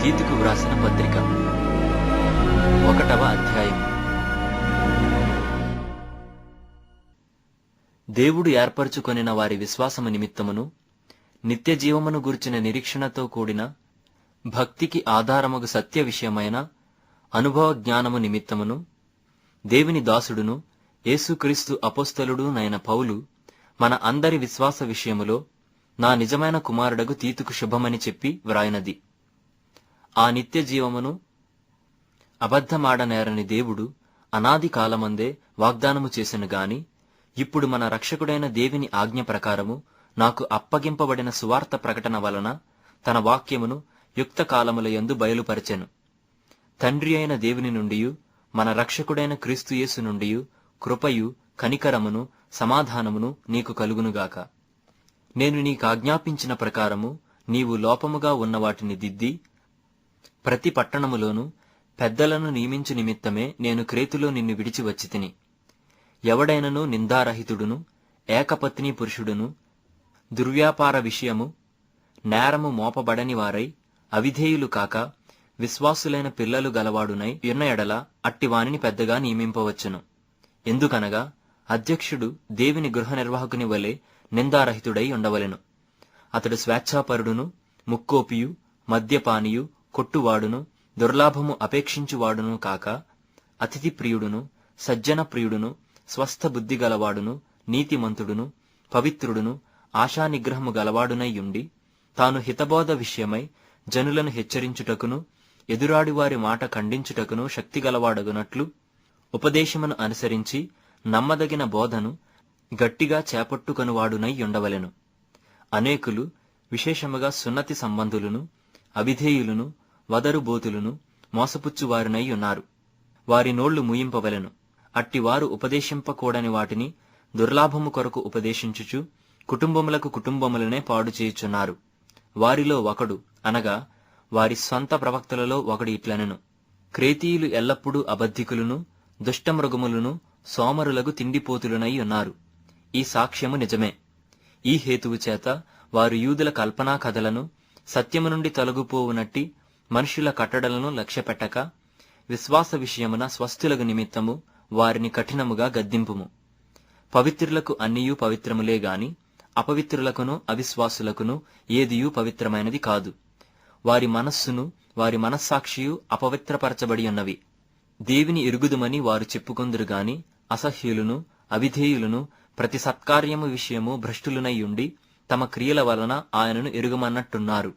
తీతుకు వ్రాసిన పత్రిక 1వ అధ్యాయం. దేవుడు ఏర్పరచుకొనిన వారి విశ్వాసము నిమిత్తమును నిత్య జీవమును గూర్చిన నిరీక్షణతో కూడిన భక్తికి ఆధారమగు సత్య విషయమైన అనుభవ జ్ఞానము నిమిత్తమును దేవుని దాసుడును యేసుక్రీస్తు అపోస్తలుడు నైన పౌలు మన అందరి విశ్వాస విషయములో నా నిజమైన కుమారుడగు తీతుకు శుభమని చెప్పి వ్రాయినది. ఆ నిత్య జీవమును అబద్ధమాడనేరని దేవుడు అనాది కాలమందే వాగ్దానము చేసెను గాని, ఇప్పుడు మన రక్షకుడైన దేవుని ఆజ్ఞ ప్రకారము నాకు అప్పగింపబడిన సువార్త ప్రకటన వలన తన వాక్యమును యుక్త కాలములయందు బయలుపరచెను. తండ్రి అయిన దేవుని నుండియు మన రక్షకుడైన క్రీస్తుయేసు నుండియు కృపయు కనికరమును సమాధానమును నీకు కలుగునుగాక. నేను నీకాజ్ఞాపించిన ప్రకారము నీవు లోపముగా ఉన్న వాటిని దిద్ది ప్రతి పట్టణములోనూ పెద్దలను నియమించు నిమిత్తమే నేను క్రేతులో నిన్ను విడిచి వచ్చి తిని. ఎవడైనను నిందారహితుడును ఏకపత్ని పురుషుడును దుర్వ్యాపార విషయము నేరము మోపబడని వారై అవిధేయులు కాక విశ్వాసులైన పిల్లలు గలవాడునై ఉన్న ఎడల అట్టివానిని పెద్దగా నియమింపవచ్చును. ఎందుకనగా అధ్యక్షుడు దేవుని గృహ నిర్వాహకుని వలె నిందారహితుడై ఉండవలెను. అతడు స్వేచ్ఛాపరుడును ముక్కోపియు మద్యపానియు కొట్టువాడును దుర్లాభము అపేక్షించువాడును కాక అతిథి ప్రియుడును సజ్జన ప్రియుడును స్వస్థ బుద్ధి గలవాడును నీతిమంతుడును పవిత్రుడును ఆశానిగ్రహము గలవాడునైయుండి తాను హితబోధ విషయమై జనులను హెచ్చరించుటకును ఎదురాడివారి మాట ఖండించుటకును శక్తిగలవాడగునట్లు ఉపదేశమును అనుసరించి నమ్మదగిన బోధను గట్టిగా చేపట్టుకొనువాడునై ఉండవలెను. అనేకులు విశేషముగా సున్నతి సంబంధులను అవిధేయులను వదరుబోతులను మోసపుచ్చువారునై ఉన్నారు. వారి నోళ్లు మూయింపవలెను. అట్టివారు ఉపదేశింపకూడని వాటిని దుర్లాభము కొరకు ఉపదేశించుచు కుటుంబములనే పాడు చేయుచున్నారు. వారిలో ఒకడు అనగా వారి స్వంత ప్రవక్తలలో ఒకడు ఇట్లనెను, క్రేతీయులు ఎల్లప్పుడూ అబద్ధికులను దుష్టమృగములను సోమరులకు తిండిపోతులనై ఉన్నారు. ఈ సాక్ష్యము నిజమే. ఈ హేతువు చేత వారు యూదుల కల్పనా కథలను సత్యము నుండి తొలగిపోవునట్టి మనుషుల కట్టడలను లక్ష్యపెట్టక విశ్వాస విషయమున స్వస్థులకు నిమిత్తము వారిని కఠినముగా గద్దింపుము. పవిత్రులకు అన్నియూ పవిత్రములే గాని అపవిత్రులకును అవిశ్వాసులకును ఏదియూ పవిత్రమైనది కాదు. వారి మనస్సును వారి మనస్సాక్షియు అపవిత్రపరచబడి ఉన్నవి. దేవుని ఎరుగుదుమని వారు చెప్పుకొందురు గాని అసహ్యులను అవిధేయులను ప్రతి సత్కార్యము విషయము భ్రష్టులునై ఉండి తమ క్రియల వలన ఆయనను ఎరుగమన్నట్టున్నారు.